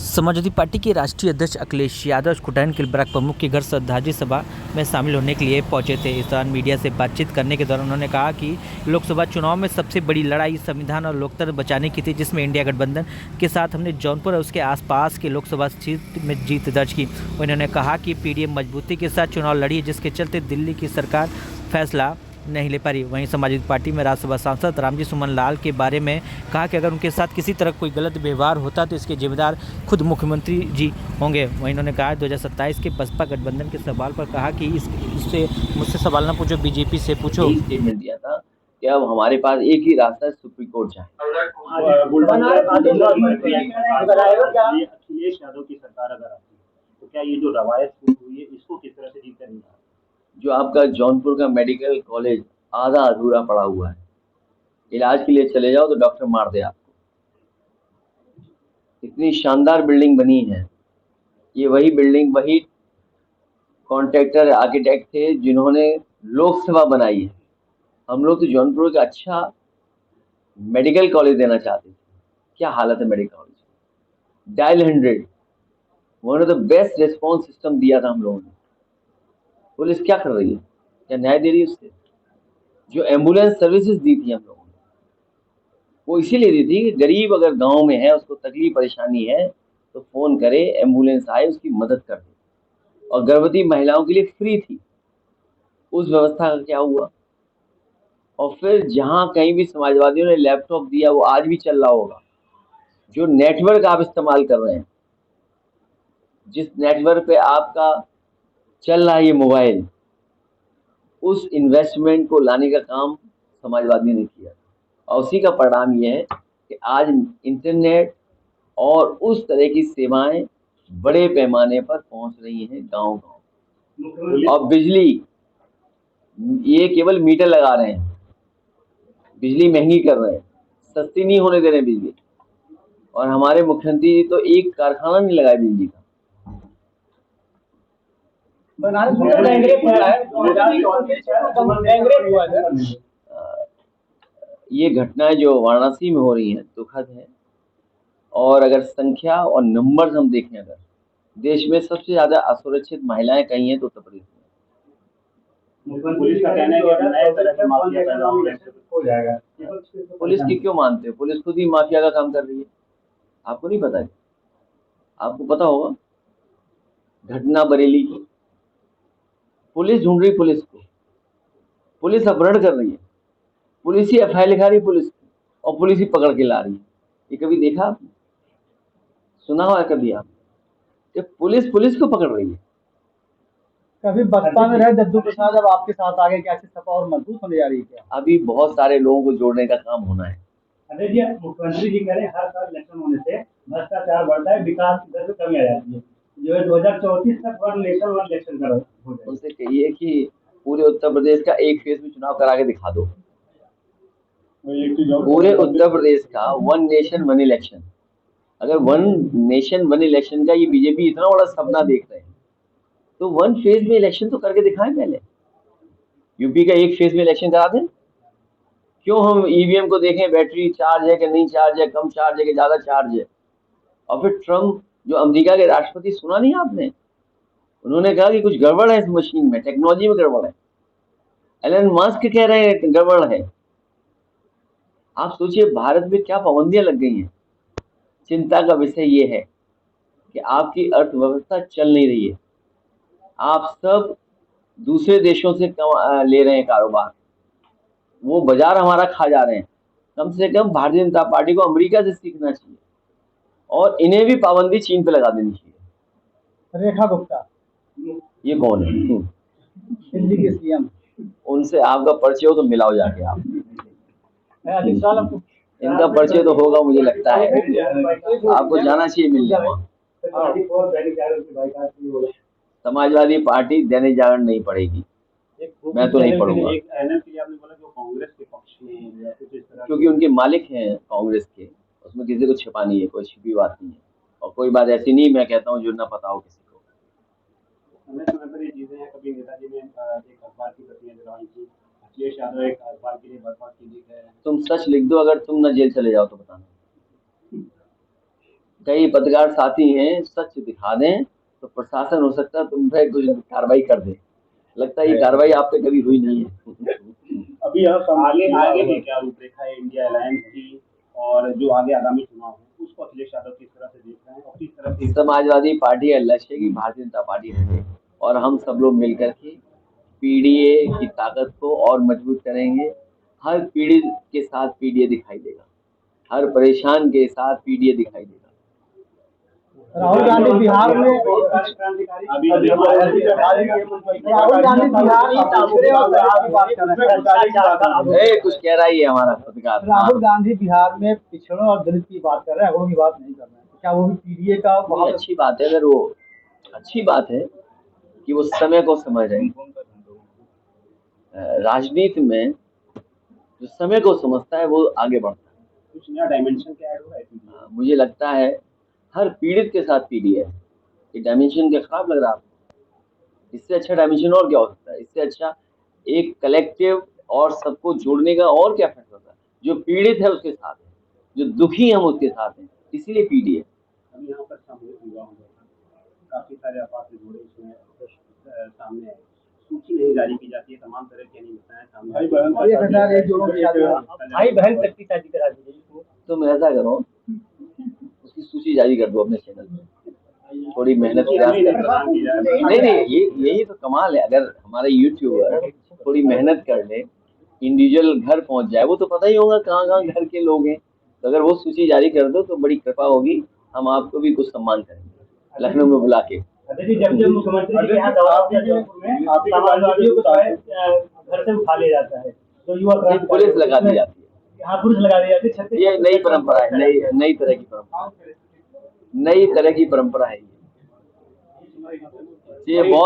Samajwadi party के राष्ट्रीय अध्यक्ष अखिलेश यादव कुटान के ब्लॉक प्रमुख के घर श्रद्धांजलि सभा में शामिल होने के लिए पहुंचे थे। इस दौरान मीडिया से बातचीत करने के दौरान उन्होंने कहा कि लोकसभा चुनाव में सबसे बड़ी लड़ाई संविधान और लोकतंत्र बचाने की थी, जिसमें इंडिया गठबंधन के साथ हमने जौनपुर और उसके आसपास के लोकसभा सीट में जीत दर्ज की। उन्होंने कहा कि पीडीएम मजबूती के साथ चुनाव लड़ी, जिसके चलते दिल्ली की सरकार फैसला नहीं ले पा रही। वहीं समाजवादी पार्टी में राज्यसभा सांसद रामजी सुमन लाल के बारे में कहा कि अगर उनके साथ किसी तरह कोई गलत व्यवहार होता तो इसके जिम्मेदार खुद मुख्यमंत्री जी होंगे। वहीं उन्होंने कहा 2027 के बसपा गठबंधन के सवाल पर कहा कि इससे मुझसे सवाल ना पूछो, बीजेपी से पूछो। स्टेटमेंट दिया था कि अब हमारे पास एक ही रास्ता है, सुप्रीम कोर्ट जाए। अखिलेश यादव की सरकार अगर आती है तो क्या ये जो रवायत हुई है इसको किस तरह से ठीक करेंगे? जो आपका जौनपुर का मेडिकल कॉलेज आधा अधूरा पड़ा हुआ है, इलाज के लिए चले जाओ तो डॉक्टर मार दे आपको। इतनी शानदार बिल्डिंग बनी है, ये वही बिल्डिंग, वही कॉन्ट्रैक्टर आर्किटेक्ट थे जिन्होंने लोकसभा बनाई है। हम लोग तो जौनपुर का अच्छा मेडिकल कॉलेज देना चाहते थे। क्या हालत है medical college, dial 100, one of the best response system दिया था हम लोगों ने। पुलिस क्या कर रही है, क्या न्याय दे रही है उससे? जो एम्बुलेंस सर्विसेज दी थी हम लोगों ने, वो इसीलिए दी थी कि गरीब अगर गांव में है, उसको तकलीफ परेशानी है तो फोन करे, एम्बुलेंस आए, उसकी मदद कर दे। और गर्भवती महिलाओं के लिए फ्री थी। उस व्यवस्था का क्या हुआ? और फिर जहां कहीं भी समाजवादियों ने लैपटॉप दिया, वो आज भी चल रहा होगा। जो नेटवर्क आप इस्तेमाल कर रहे हैं, जिस नेटवर्क पे आपका चल रहा है ये मोबाइल, उस इन्वेस्टमेंट को लाने का काम समाजवादियों ने किया। और उसी का परिणाम ये है कि आज इंटरनेट और उस तरह की सेवाएं बड़े पैमाने पर पहुंच रही हैं गांव-गांव। और बिजली, ये केवल मीटर लगा रहे हैं, बिजली महंगी कर रहे हैं, सस्ती नहीं होने दे रहे बिजली। और हमारे मुख्यमंत्री जी तो एक कारखाना नहीं लगाए बिजली का। ये घटनाएं जो वाराणसी में हो रही हैं दुखद है। और अगर संख्या और नंबर हम देखें, अगर देश में सबसे ज्यादा असुरक्षित महिलाएं कहीं हैं तो उत्तर प्रदेश में। पुलिस का कहना है कि नए तरह के माफिया पैदा हो जाएगा। पुलिस की क्यों मानते हो? पुलिस खुद ही माफिया का काम कर रही है। आपको नहीं पता है? आपको पता होगा। घटना बरेली की, पुलिस ढूंढ रही पुलिस को, पुलिस अपहरण कर रही है, पुलिस ही एफआईआर लिखा रही है पुलिस की, और पुलिस ही पकड़ के ला रही है। ये कभी देखा आपने? सुना हुआ है कभी आपने? पुलिस पुलिस को पकड़ रही है। कभी बसपा में रहे जद्दू प्रसाद, अब आपके साथ आगे क्या सपा और मजबूत होने जा रही है क्या? अभी बहुत सारे लोगों को जोड़ने का काम होना है। अरे जी, मुख्यमंत्री जी कह रहे हैं हर साल इलेक्शन होने से भ्रष्टाचार बढ़ता है, विकास की दर कमी आ जाती है। जो है 2034 तक वन नेशन वन इलेक्शन करो। उनसे कहिए कि पूरे उत्तर प्रदेश का एक फेज में चुनाव करा के दिखा दो। पूरे उत्तर प्रदेश का वन नेशन वन इलेक्शन। अगर वन नेशन वन इलेक्शन का ये बीजेपी इतना बड़ा सपना देख रहे हैं तो वन फेज में इलेक्शन तो करके दिखाएं पहले। यूपी का एक फेज में इलेक्शन करा दें। क्यों हम ईवीएम को देखें, बैटरी चार्ज है कि नहीं चार्ज है, कम चार्ज है कि ज्यादा चार्ज है। और फिर ट्रम्प जो अमेरिका के राष्ट्रपति, सुना नहीं आपने? उन्होंने कहा कि कुछ गड़बड़ है इस मशीन में, टेक्नोलॉजी में गड़बड़ है। एलन मस्क कह रहे हैं गड़बड़ है। आप सोचिए भारत में क्या पाबंदियां लग गई हैं। चिंता का विषय ये है कि आपकी अर्थव्यवस्था चल नहीं रही है। आप सब दूसरे देशों से ले रहे हैं कारोबार, वो बाजार हमारा खा जा रहे हैं। कम से कम भारतीय जनता पार्टी को अमेरिका से सीखना चाहिए और इन्हें भी पाबंदी चीन पे लगा देनी चाहिए। रेखा गुप्ता, ये कौन है? दिल्ली के सीएम। उनसे आपका परिचय हो तो मिलाओ जाके आप। इनका परिचय तो होगा, मुझे लगता है आपको जाना चाहिए मिलने वहाँ। समाजवादी पार्टी दैनिक जागरण नहीं पढ़ेगी, मैं तो नहीं पढ़ूंगा, क्योंकि उनके मालिक हैं कांग्रेस के। उसमें किसी को छिपा नहीं है, कोई छिपी बात नहीं है। और कोई बात ऐसी नहीं मैं कहता हूँ जो ना पता हो किसी को। तुम सच लिख दो, अगर तुम ना जेल चले जाओ तो बताना। कई पत्रकार साथी हैं, सच दिखा दें तो प्रशासन हो सकता है तुम पे कुछ कार्रवाई कर दे। लगता है ये कार्रवाई आप पे कभी हुई नहीं है। अभी आगे आगे की क्या रूपरेखा है इंडिया अलायंस की, और जो आगे आगामी चुनाव है उसको अखिलेश यादव किस तरह से देख रहे हैं और किस तरह से समाजवादी पार्टी का लक्ष्य है कि भारतीय जनता पार्टी रहे और हम सब लोग मिलकर के पीडीए की ताकत को और मजबूत करेंगे। हर पीड़ित के साथ पीडीए दिखाई देगा, हर परेशान के साथ पीडीए दिखाई देगा। राहुल गांधी बिहार में राहुल गांधी बिहार में कांग्रेस और दलित की बात कर रहे हैं। कुछ कह रहा ही है हमारा पत्रकार। राहुल गांधी बिहार में पिछड़ों और दलित की बात कर रहे हैं, अगड़ों की बात नहीं कर रहे हैं। तो क्या वो भी पीडीए का बहुत अच्छी बात है, अगर वो अच्छी बात है कि वो समय को समझ रहे हैं। राजनीति में जो समय को समझता है वो आगे बढ़ता है। कुछ नया डायमेंशन क्या ऐड हो रहा है? मुझे लगता है हर पीड़ित के साथ पीडीए है। ये डायमेंशन क्या खराब लग रहा है आपको? इससे अच्छा डायमेंशन और क्या हो सकता है? इससे अच्छा एक कलेक्टिव और सबको जोड़ने का और क्या फैसला होता है? जो पीड़ित है उसके साथ है, जो दुखी हम उसके साथ हैं, इसीलिए पीडीए। अभी यहाँ पर सामूहिक विवाह हुआ, काफी सारे आपात जुड़े इसमें सामने आए, सूची नहीं जारी की जाती है, तमाम तरह की अनियमितताएं सामने भाई बहन तक की शादी करा दी। तुम ऐसा करो, उसकी सूची जारी कर दो अपने चैनल पे, थोड़ी मेहनत नहीं, यही तो कमाल है। अगर हमारे यूट्यूबर थोड़ी मेहनत कर ले, इंडिविजुअल घर पहुंच जाए, वो तो पता ही होगा कहाँ कहाँ घर के लोग हैं। तो अगर वो सूची जारी कर दो तो बड़ी कृपा होगी, हम आपको भी कुछ सम्मान करेंगे लखनऊ में बुला के। जब जब मुख्यमंत्री के यहाँ दबाव दिया जौनपुर में, समाजवादियों को घर से उठा लिया जाता है, तो युवा पुलिस लगा दी जाती है। यहाँ पुलिस लगा दी जाती है। ये नई परंपरा है, नई तरह की परंपरा, नई तरह की परंपरा है ये बहुत